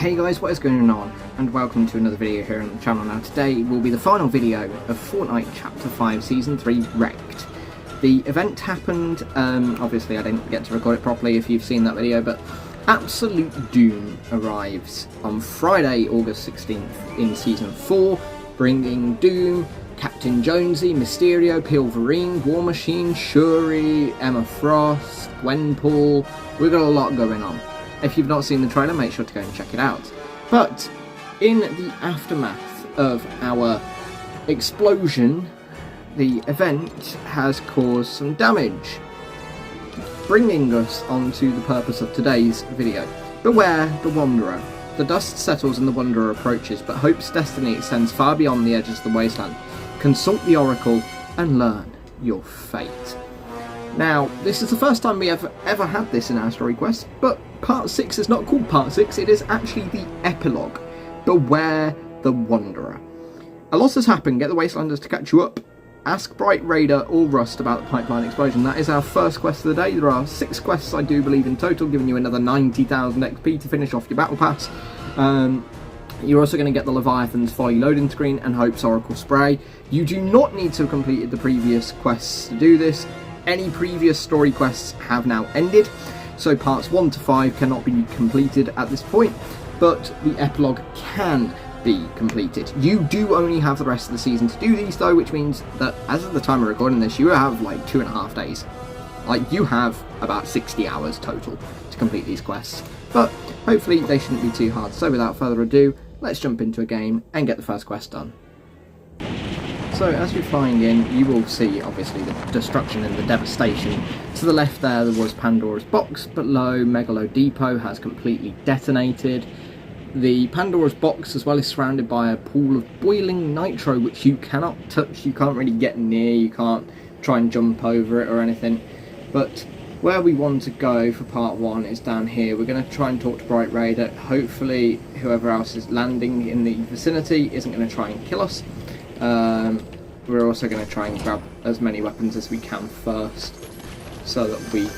Hey guys, what is going on? And welcome to another video here on the channel. Now today will be the final video of Fortnite Chapter 5 Season 3 Wrecked. The event happened, obviously I didn't get to record it properly if you've seen that video, but Absolute Doom arrives on Friday, August 16th in Season 4, bringing Doom, Captain Jonesy, Mysterio, Pilverine, War Machine, Shuri, Emma Frost, Gwenpool. We've got a lot going on. If you've not seen the trailer, make sure to go and check it out. But in the aftermath of our explosion, the event has caused some damage, bringing us onto the purpose of today's video. Beware the Wanderer. The dust settles and the Wanderer approaches, but Hope's destiny extends far beyond the edges of the wasteland. Consult the Oracle and learn your fate. Now, this is the first time we have ever had this in our story quest, but Part 6 is not called Part 6, it is actually the Epilogue. Beware the Wanderer. A lot has happened, get the Wastelanders to catch you up. Ask Bright Raider or Rust about the pipeline explosion. That is our first quest of the day. There are 6 quests, I do believe, in total, giving you another 90,000 XP to finish off your battle pass. You're also going to get the Leviathan's Folly loading screen and Hope's Oracle Spray. You do not need to have completed the previous quests to do this. Any previous story quests have now ended, so parts 1 to 5 cannot be completed at this point, but the Epilogue can be completed. You do only have the rest of the season to do these though, which means that as of the time of recording this, you have like 2.5 days. Like, you have about 60 hours total to complete these quests, but hopefully they shouldn't be too hard. So without further ado, let's jump into a game and get the first quest done. So as you're flying in, you will see obviously the destruction and the devastation. To the left there was Pandora's box, below Megalo Depot has completely detonated. The Pandora's box as well is surrounded by a pool of boiling nitro which you cannot touch, you can't really get near, you can't try and jump over it or anything. But where we want to go for part 1 is down here. We're going to try and talk to Bright Raider. Hopefully whoever else is landing in the vicinity isn't going to try and kill us. We're also going to try and grab as many weapons as we can first, so that we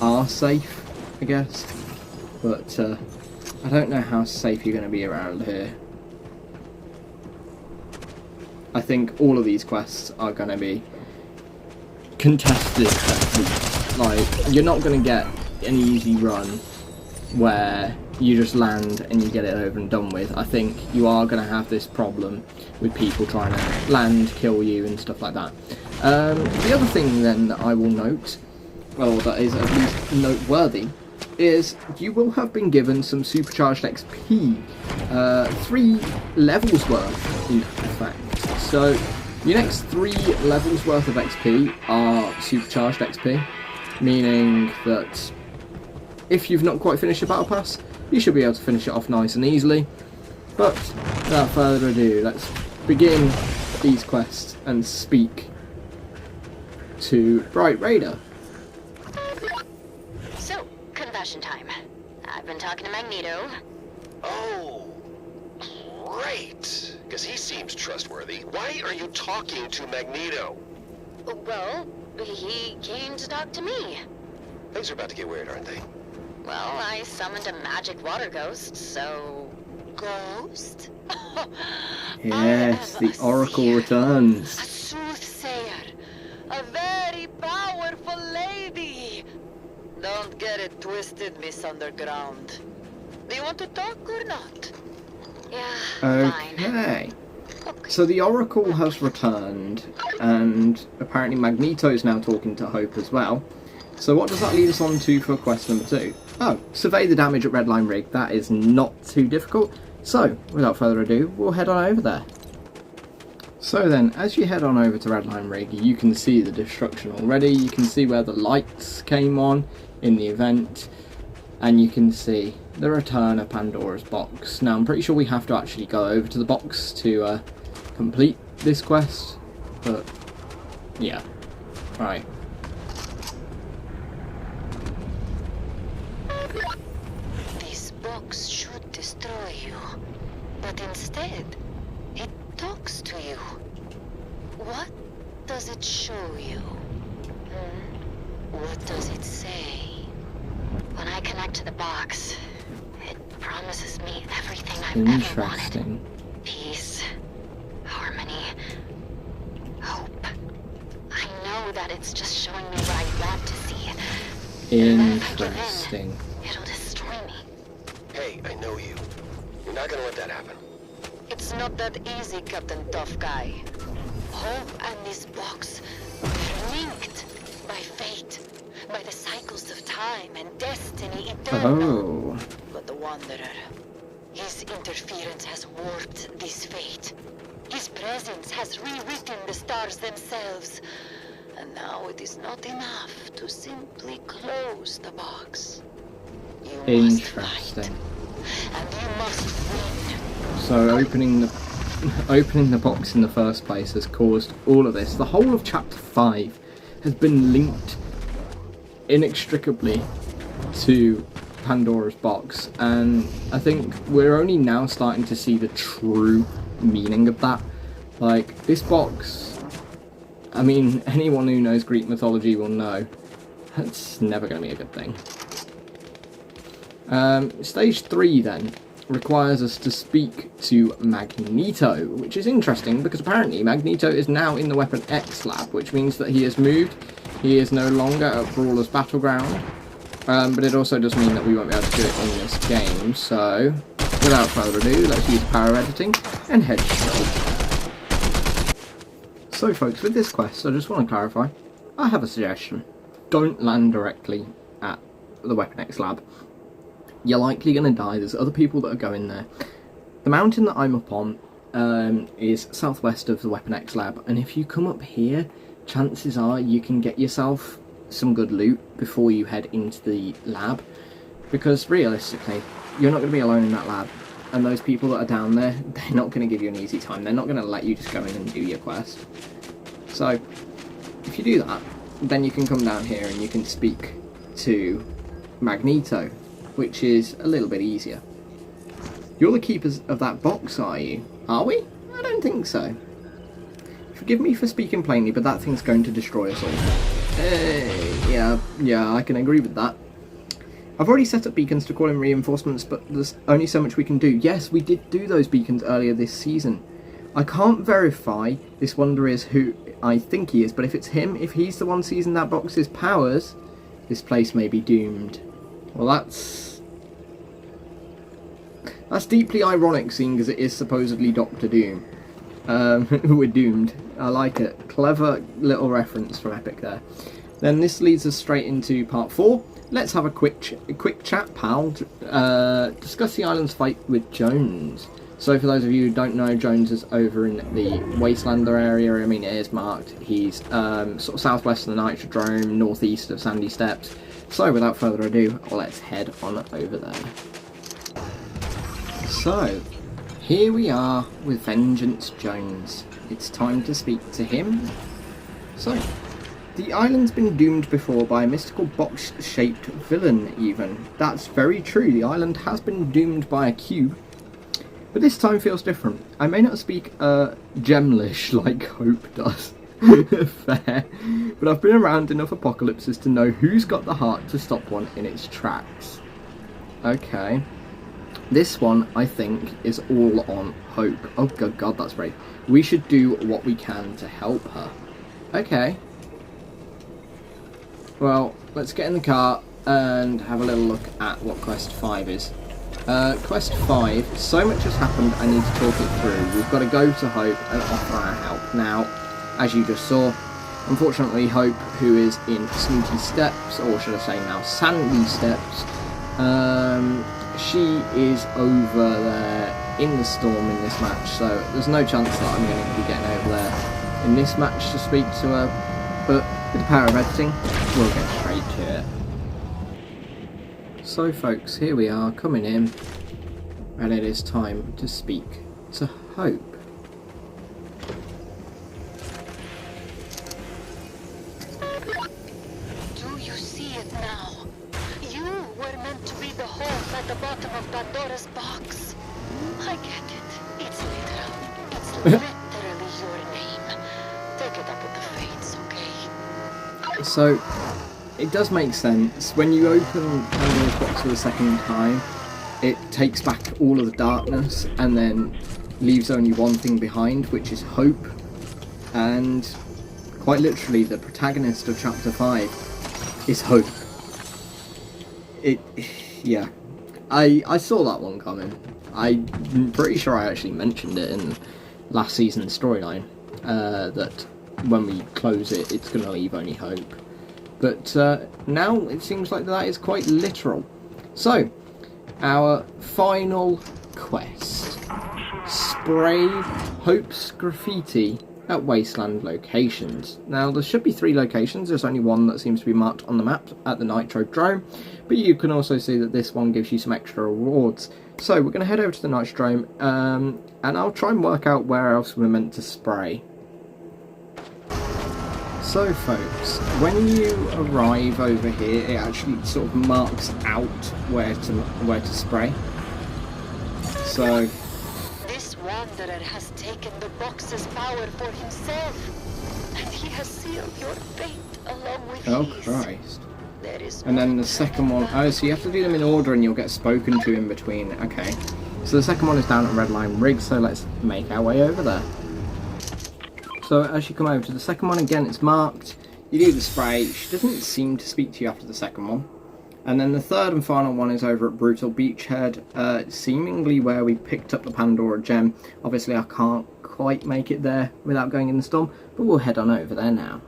are safe, I guess. But I don't know how safe you're going to be around here. I think all of these quests are going to be contested at least. Like, you're not going to get an easy run where you just land and you get it over and done with. I think you are going to have this problem with people trying to land, kill you and stuff like that. The other thing then that I will note, well, that is at least noteworthy, is you will have been given some supercharged XP, 3 levels worth in fact. So your next 3 levels worth of XP are supercharged XP, meaning that if you've not quite finished your battle pass, you should be able to finish it off nice and easily. But without further ado, let's begin these quests and speak to Bright Raider. So, confession time. I've been talking to Magneto. Oh, great. Because he seems trustworthy. Why are you talking to Magneto? Well, he came to talk to me. Things are about to get weird, aren't they? Well, I summoned a magic water ghost, so... Ghost? Yes, the Oracle returns. A soothsayer. A very powerful lady. Don't get it twisted, Miss Underground. Do you want to talk or not? Yeah, Okay. fine. So the Oracle has returned, and apparently Magneto's now talking to Hope as well. So what does that lead us on to for quest number 2? Oh, survey the damage at Redline Rig. That is not too difficult. So, without further ado, we'll head on over there. So then, as you head on over to Redline Rig, you can see the destruction already. You can see where the lights came on in the event. And you can see the return of Pandora's box. Now, I'm pretty sure we have to actually go over to the box to complete this quest. But, yeah. Right. This box should destroy you, but instead, it talks to you. What does it show you? What does it say? When I connect to the box, it promises Interesting. Peace, harmony, hope. I know that it's just showing me what I want to see. Interesting. It'll destroy me. Hey, I know you. You're not gonna let that happen. It's not that easy, Captain Tough Guy. Hope and this box are linked by fate, by the cycles of time and destiny eternal. Oh. But the Wanderer, his interference has warped this fate. His presence has rewritten the stars themselves. And now it is not enough to simply close the box. You must fight, Interesting. and you must win. So opening the box in the first place has caused all of this. The whole of Chapter 5 has been linked inextricably to Pandora's box, and I think we're only now starting to see the true meaning of that. Like, this box, I mean, anyone who knows Greek mythology will know that's never going to be a good thing. Stage 3 then requires us to speak to Magneto, which is interesting because apparently Magneto is now in the Weapon X lab, which means that he has moved. He is no longer at Brawler's Battleground, but it also does mean that we won't be able to do it in this game. So, without further ado, let's use power editing and head straight. So folks, with this quest, I just want to clarify, I have a suggestion. Don't land directly at the Weapon X lab. You're likely going to die. There's other people that are going there. The mountain that I'm up on is southwest of the Weapon X lab, and if you come up here, chances are you can get yourself some good loot before you head into the lab, because realistically, you're not going to be alone in that lab, and those people that are down there, they're not going to give you an easy time. They're not going to let you just go in and do your quest. So, if you do that, then you can come down here and you can speak to Magneto, which is a little bit easier. You're the keepers of that box, are you? Are we? I don't think so. Forgive me for speaking plainly, but that thing's going to destroy us all. Yeah, I can agree with that. I've already set up beacons to call in reinforcements, but there's only so much we can do. Yes, we did do those beacons earlier this season. I can't verify this Wanderer is who I think he is, but if it's him, if he's the one seizing that box's powers, this place may be doomed. Well, that's deeply ironic, seeing as it is supposedly Doctor Doom. We're doomed. I like it. Clever little reference from Epic there. Then this leads us straight into part 4. Let's have a quick chat, pal. Discuss the island's fight with Jones. So for those of you who don't know, Jones is over in the Wastelander area. I mean, it is marked. He's sort of southwest of the Nitrodrome, northeast of Sandy Steps. So without further ado, let's head on over there. So, here we are with Vengeance Jones. It's time to speak to him. So, the island's been doomed before by a mystical box-shaped villain even. That's very true, the island has been doomed by a cube. But this time feels different. I may not speak Gemlish like Hope does. Fair. But I've been around enough apocalypses to know who's got the heart to stop one in its tracks. Okay. This one, I think, is all on Hope. Oh, good God, that's brave. We should do what we can to help her. Okay. Well, let's get in the car and have a little look at what Quest 5 is. Quest 5, so much has happened, I need to talk it through. We've got to go to Hope and offer our help. Now, as you just saw, unfortunately Hope, who is in Snooty Steps, or should I say now Sandy Steps, she is over there in the storm in this match, so there's no chance that I'm going to be getting over there in this match to speak to her, but with the power of editing, we'll get straight to it. So folks, here we are, coming in, and it is time to speak to Hope. Do you see it now? You were meant to be the hope at the bottom of Pandora's box. I get it. It's literal. It's literally your name. Take it up with the fates, okay? So, it does make sense. When you open Pandora's box for the second time, it takes back all of the darkness and then leaves only one thing behind, which is hope. And quite literally, the protagonist of Chapter 5 is hope. Yeah. I saw that one coming. I'm pretty sure I actually mentioned it in last season's storyline, that when we close it, it's going to leave only hope. But now it seems like that is quite literal. So, our final quest. Spray Hope's graffiti at wasteland locations. Now, there should be 3 locations. There's only one that seems to be marked on the map at the Nitro Drome, but you can also see that this one gives you some extra rewards. So we're going to head over to the Nitro Drome, and I'll try and work out where else we're meant to spray. So folks, when you arrive over here, it actually sort of marks out where to spray. So This wanderer has taken the box's power for himself, and he has sealed your fate along with oh his. Christ. There is And then the second one, oh, so you have to do them in order and you'll get spoken to in between. Okay. So the second one is down at Red Line Rig, so let's make our way over there. So as you come over to the second one, again it's marked, you do the spray, she doesn't seem to speak to you after the second one. And then the third and final one is over at Brutal Beachhead, seemingly where we picked up the Pandora gem. Obviously I can't quite make it there without going in the storm, but we'll head on over there now.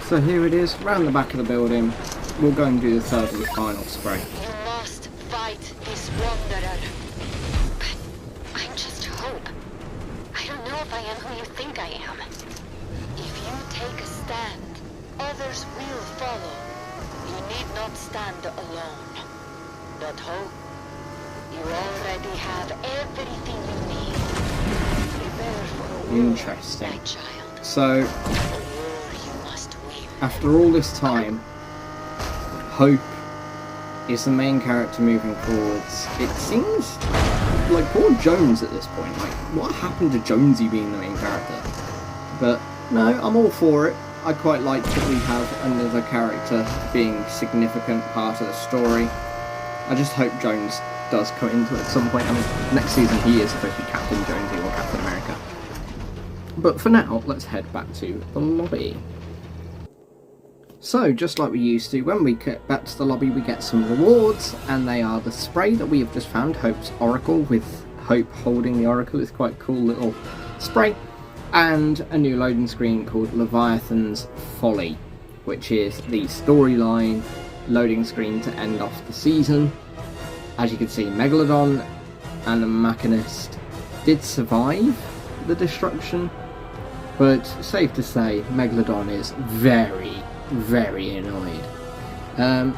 So here it is, round the back of the building, we'll go and do the third and final spray. You must fight this wanderer. But I'm just hope. I don't know if I am who you think I am. If you take a stand, others will follow. You need not stand alone. But hope, you already have everything you need. Prepare for a war, Interesting. my child. So, A war you must win. after all this time, Hope is the main character moving forwards. It seems like poor Jones at this point. Like, what happened to Jonesy being the main character? But no, I'm all for it. I quite like that we have another character being a significant part of the story. I just hope Jones does come into it at some point. I mean, next season he is supposed to be Captain Jonesy or Captain America. But for now, let's head back to the lobby. So, just like we used to, when we get back to the lobby we get some rewards, and they are the spray that we have just found, Hope's Oracle, with Hope holding the Oracle. It's quite a cool little spray. And a new loading screen called Leviathan's Folly, which is the storyline loading screen to end off the season. As you can see, Megalodon and the Machinist did survive the destruction, but safe to say Megalodon is very, very annoyed.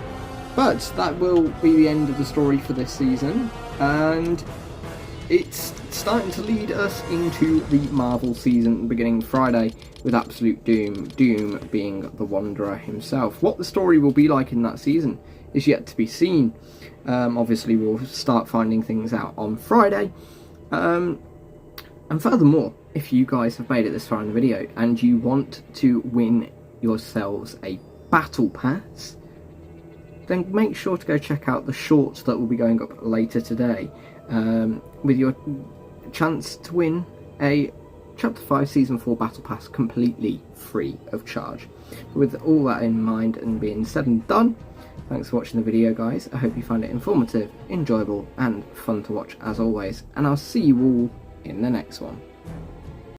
But that will be the end of the story for this season, and it's starting to lead us into the Marvel season beginning Friday with Absolute Doom. Doom being the Wanderer himself. What the story will be like in that season is yet to be seen. Obviously we'll start finding things out on Friday. And furthermore, if you guys have made it this far in the video and you want to win yourselves a battle pass, then make sure to go check out the shorts that will be going up later today, with your chance to win a Chapter 5 Season 4 Battle Pass completely free of charge. With all that in mind and being said and done, thanks for watching the video guys. I hope you found it informative, enjoyable and fun to watch as always, and I'll see you all in the next one.